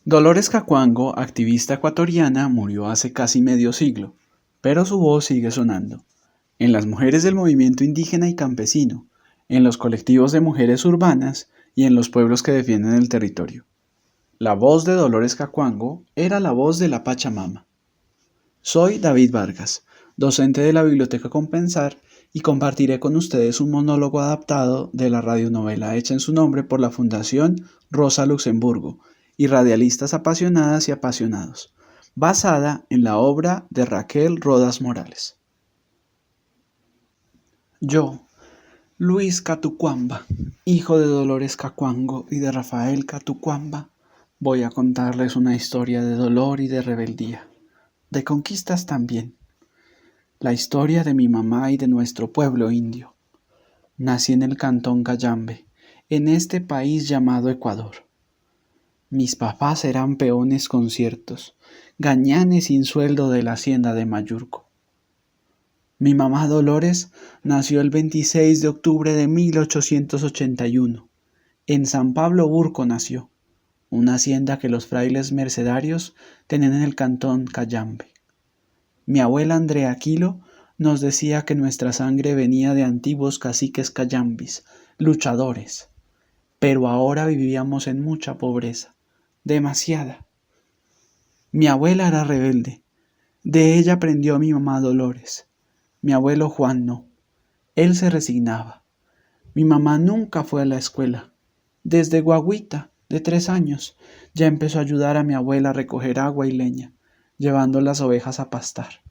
Dolores Cacuango, activista ecuatoriana, murió hace casi medio siglo, pero su voz sigue sonando. En las mujeres del movimiento indígena y campesino, en los colectivos de mujeres urbanas y en los pueblos que defienden el territorio. La voz de Dolores Cacuango era la voz de la Pachamama. Soy David Vargas, docente de la Biblioteca Compensar, y compartiré con ustedes un monólogo adaptado de la radionovela hecha en su nombre por la Fundación Rosa Luxemburgo y radialistas apasionadas y apasionados, basada en la obra de Raquel Rodas Morales. Yo, Luis Catucuamba, hijo de Dolores Cacuango y de Rafael Catucuamba, voy a contarles una historia de dolor y de rebeldía, de conquistas también. La historia de mi mamá y de nuestro pueblo indio. Nací en el cantón Cayambe, en este país llamado Ecuador. Mis papás eran peones conciertos, gañanes sin sueldo de la hacienda de Mayurco. Mi mamá Dolores nació el 26 de octubre de 1881. En San Pablo Burco nació, una hacienda que los frailes mercedarios tenían en el cantón Cayambe. Mi abuela Andrea Quilo nos decía que nuestra sangre venía de antiguos caciques cayambis, luchadores, pero ahora vivíamos en mucha pobreza, demasiada. Mi abuela era rebelde, de ella aprendió mi mamá Dolores. Mi abuelo Juan no, él se resignaba. Mi mamá nunca fue a la escuela. Desde guagüita, de 3 años, ya empezó a ayudar a mi abuela a recoger agua y leña, llevando las ovejas a pastar.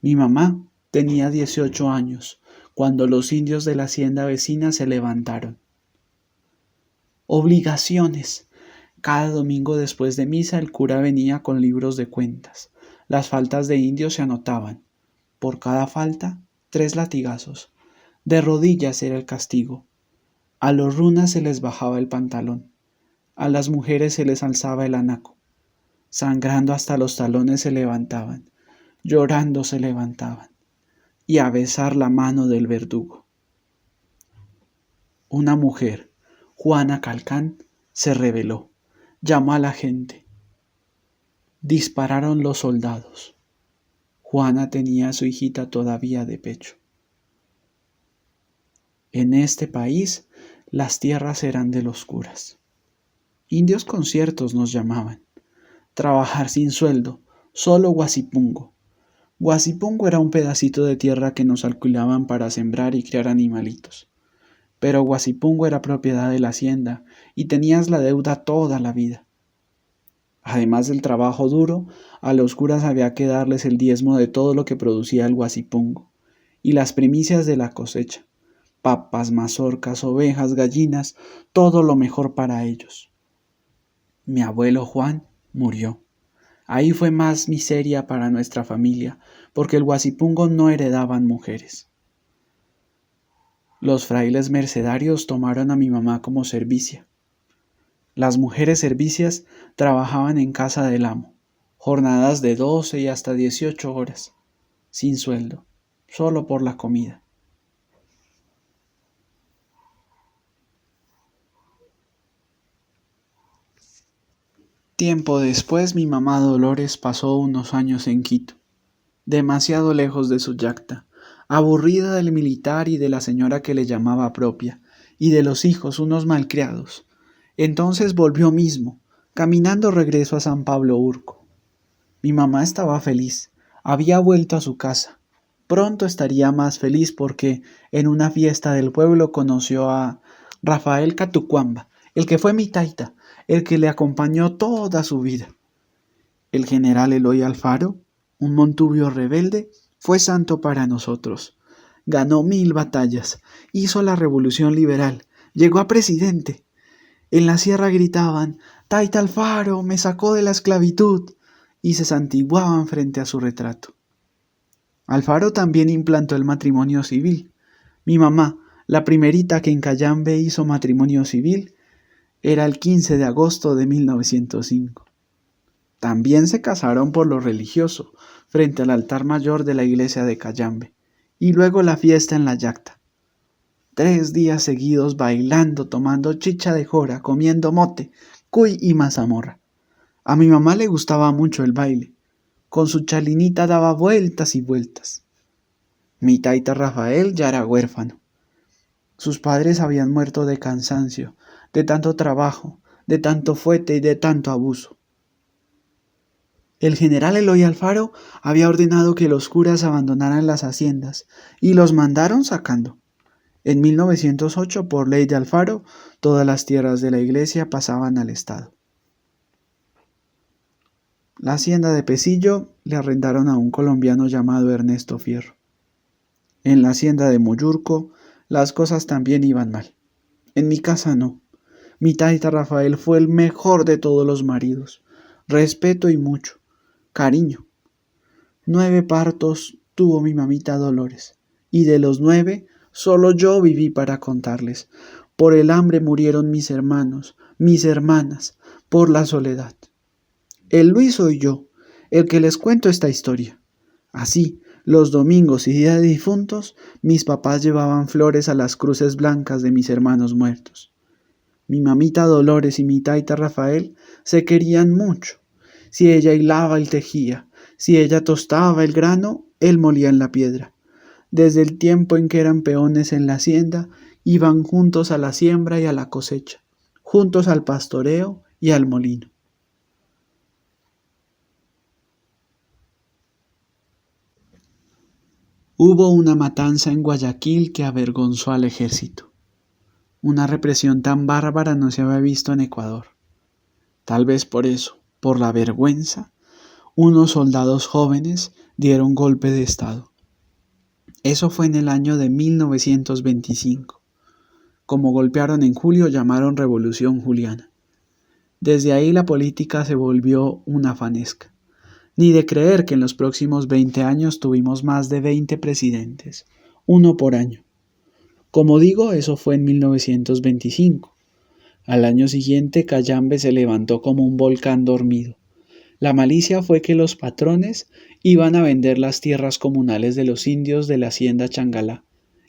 Mi mamá tenía 18 años cuando los indios de la hacienda vecina se levantaron. Obligaciones. Cada domingo después de misa el cura venía con libros de cuentas. Las faltas de indios se anotaban. Por cada falta, 3 latigazos. De rodillas era el castigo. A los runas se les bajaba el pantalón. A las mujeres se les alzaba el anaco. Sangrando hasta los talones se levantaban. Llorando se levantaban, y a besar la mano del verdugo. Una mujer, Juana Calcán, se rebeló, llamó a la gente. Dispararon los soldados. Juana tenía a su hijita todavía de pecho. En este país las tierras eran de los curas. Indios conciertos nos llamaban. Trabajar sin sueldo, solo guasipungo. Guasipungo era un pedacito de tierra que nos alquilaban para sembrar y criar animalitos. Pero Guasipungo era propiedad de la hacienda y tenías la deuda toda la vida. Además del trabajo duro, a los curas había que darles el diezmo de todo lo que producía el Guasipungo y las primicias de la cosecha, papas, mazorcas, ovejas, gallinas, todo lo mejor para ellos. Mi abuelo Juan murió. Ahí fue más miseria para nuestra familia, porque el Guasipungo no heredaban mujeres. Los frailes mercedarios tomaron a mi mamá como servicia. Las mujeres servicias trabajaban en casa del amo, jornadas de 12 y hasta 18 horas, sin sueldo, solo por la comida. Tiempo después mi mamá Dolores pasó unos años en Quito, demasiado lejos de su yacta, aburrida del militar y de la señora que le llamaba propia, y de los hijos unos malcriados. Entonces volvió mismo, caminando regreso a San Pablo Urco. Mi mamá estaba feliz, había vuelto a su casa. Pronto estaría más feliz porque en una fiesta del pueblo conoció a Rafael Catucuamba, el que fue mi taita, el que le acompañó toda su vida. El general Eloy Alfaro, un montubio rebelde, fue santo para nosotros. Ganó 1000 batallas, hizo la revolución liberal, llegó a presidente. En la sierra gritaban, Taita Alfaro me sacó de la esclavitud, y se santiguaban frente a su retrato. Alfaro también implantó el matrimonio civil. Mi mamá, la primerita que en Cayambe hizo matrimonio civil, era el 15 de agosto de 1905. También se casaron por lo religioso, frente al altar mayor de la iglesia de Cayambe, y luego la fiesta en la yacta. 3 días seguidos bailando, tomando chicha de jora, comiendo mote, cuy y mazamorra. A mi mamá le gustaba mucho el baile. Con su chalinita daba vueltas y vueltas. Mi taita Rafael ya era huérfano. Sus padres habían muerto de cansancio, de tanto trabajo, de tanto fuete y de tanto abuso. El general Eloy Alfaro había ordenado que los curas abandonaran las haciendas y los mandaron sacando. En 1908, por ley de Alfaro, todas las tierras de la iglesia pasaban al Estado. La hacienda de Pesillo le arrendaron a un colombiano llamado Ernesto Fierro. En la hacienda de Moyurco, las cosas también iban mal. En mi casa no. Mi taita Rafael fue el mejor de todos los maridos. Respeto y mucho. Cariño. 9 partos tuvo mi mamita Dolores. Y de los 9, solo yo viví para contarles. Por el hambre murieron mis hermanos, mis hermanas, por la soledad. El Luis soy yo, el que les cuento esta historia. Así, los domingos y días de difuntos, mis papás llevaban flores a las cruces blancas de mis hermanos muertos. Mi mamita Dolores y mi taita Rafael se querían mucho. Si ella hilaba, él tejía. Si ella tostaba el grano, él molía en la piedra. Desde el tiempo en que eran peones en la hacienda, iban juntos a la siembra y a la cosecha, juntos al pastoreo y al molino. Hubo una matanza en Guayaquil que avergonzó al ejército. Una represión tan bárbara no se había visto en Ecuador. Tal vez por eso, por la vergüenza, unos soldados jóvenes dieron golpe de estado. Eso fue en el año de 1925. Como golpearon en julio, llamaron Revolución Juliana. Desde ahí la política se volvió una fanesca. Ni de creer que en los próximos 20 años tuvimos más de 20 presidentes, uno por año. Como digo, eso fue en 1925. Al año siguiente, Cayambe se levantó como un volcán dormido. La malicia fue que los patrones iban a vender las tierras comunales de los indios de la hacienda Changalá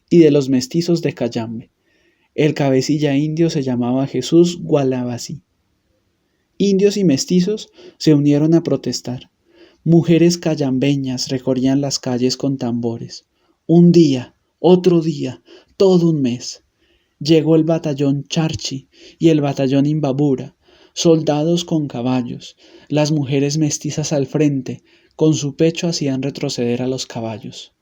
y de los mestizos de Cayambe. El cabecilla indio se llamaba Jesús Gualabasí. Indios y mestizos se unieron a protestar. Mujeres cayambeñas recorrían las calles con tambores. Un día, otro día, todo un mes. Llegó el batallón Charchi y el batallón Imbabura, soldados con caballos, las mujeres mestizas al frente, con su pecho hacían retroceder a los caballos.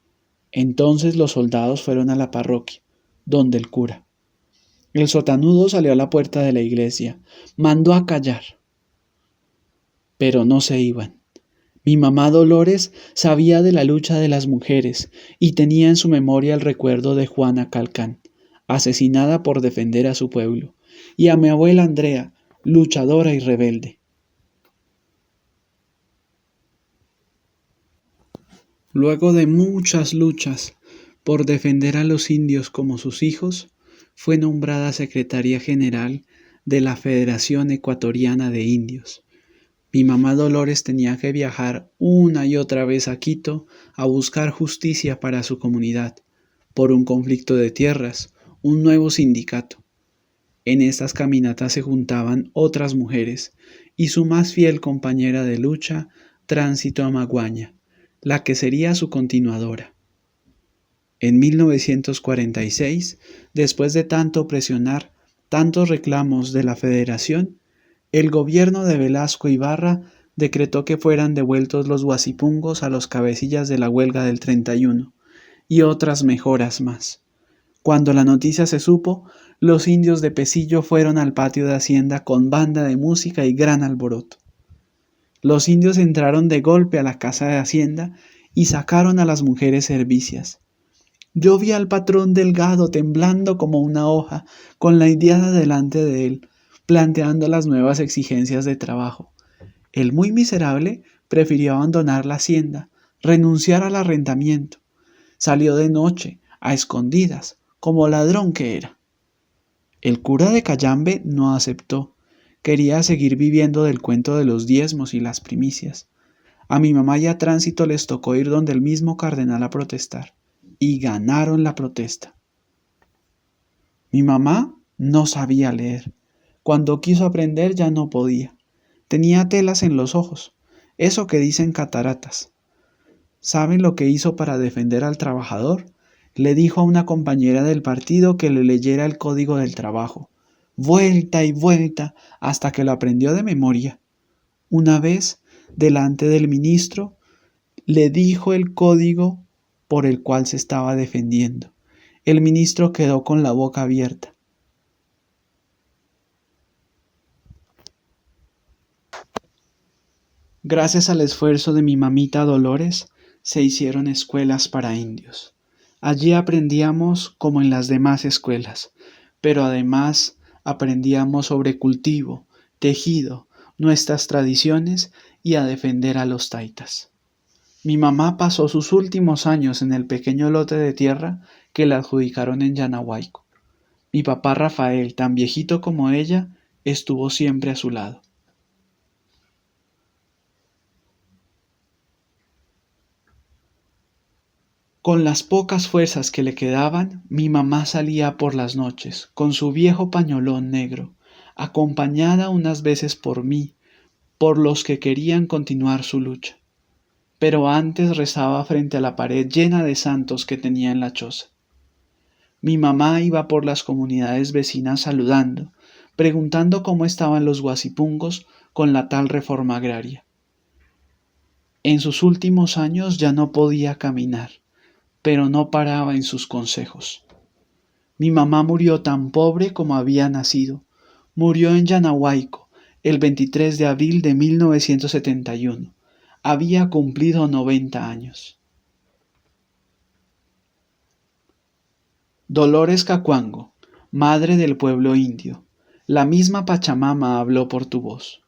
Entonces los soldados fueron a la parroquia, donde el cura. El sotanudo salió a la puerta de la iglesia, mandó a callar. Pero no se iban. Mi mamá Dolores sabía de la lucha de las mujeres y tenía en su memoria el recuerdo de Juana Calcán, asesinada por defender a su pueblo, y a mi abuela Andrea, luchadora y rebelde. Luego de muchas luchas por defender a los indios como sus hijos, fue nombrada secretaria general de la Federación Ecuatoriana de Indios. Mi mamá Dolores tenía que viajar una y otra vez a Quito a buscar justicia para su comunidad, por un conflicto de tierras, un nuevo sindicato. En estas caminatas se juntaban otras mujeres y su más fiel compañera de lucha, Tránsito Amaguaña, la que sería su continuadora. En 1946, después de tanto presionar, tantos reclamos de la Federación, el gobierno de Velasco Ibarra decretó que fueran devueltos los guasipungos a los cabecillas de la huelga del 31 y otras mejoras más. Cuando la noticia se supo, los indios de Pesillo fueron al patio de Hacienda con banda de música y gran alboroto. Los indios entraron de golpe a la casa de Hacienda y sacaron a las mujeres servicias. Yo vi al patrón Delgado temblando como una hoja, con la indiada delante de él, planteando las nuevas exigencias de trabajo. El muy miserable prefirió abandonar la hacienda, renunciar al arrendamiento. Salió de noche, a escondidas, como ladrón que era. El cura de Cayambe no aceptó. Quería seguir viviendo del cuento de los diezmos y las primicias. A mi mamá y a Tránsito les tocó ir donde el mismo cardenal a protestar. Y ganaron la protesta. Mi mamá no sabía leer. Cuando quiso aprender ya no podía. Tenía telas en los ojos, eso que dicen cataratas. ¿Saben lo que hizo para defender al trabajador? Le dijo a una compañera del partido que le leyera el código del trabajo, vuelta y vuelta, hasta que lo aprendió de memoria. Una vez, delante del ministro, le dijo el código por el cual se estaba defendiendo. El ministro quedó con la boca abierta. Gracias al esfuerzo de mi mamita Dolores, se hicieron escuelas para indios. Allí aprendíamos como en las demás escuelas, pero además aprendíamos sobre cultivo, tejido, nuestras tradiciones y a defender a los taitas. Mi mamá pasó sus últimos años en el pequeño lote de tierra que le adjudicaron en Yanahuayco. Mi papá Rafael, tan viejito como ella, estuvo siempre a su lado. Con las pocas fuerzas que le quedaban, mi mamá salía por las noches, con su viejo pañolón negro, acompañada unas veces por mí, por los que querían continuar su lucha. Pero antes rezaba frente a la pared llena de santos que tenía en la choza. Mi mamá iba por las comunidades vecinas saludando, preguntando cómo estaban los guasipungos con la tal reforma agraria. En sus últimos años ya no podía caminar, pero no paraba en sus consejos. Mi mamá murió tan pobre como había nacido. Murió en Yanahuayco, el 23 de abril de 1971. Había cumplido 90 años. Dolores Cacuango, madre del pueblo indio, la misma Pachamama habló por tu voz.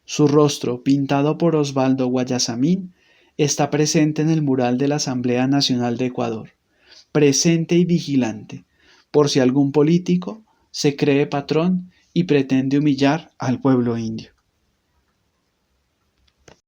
Su rostro, pintado por Osvaldo Guayasamín, está presente en el mural de la Asamblea Nacional de Ecuador, presente y vigilante, por si algún político se cree patrón y pretende humillar al pueblo indio.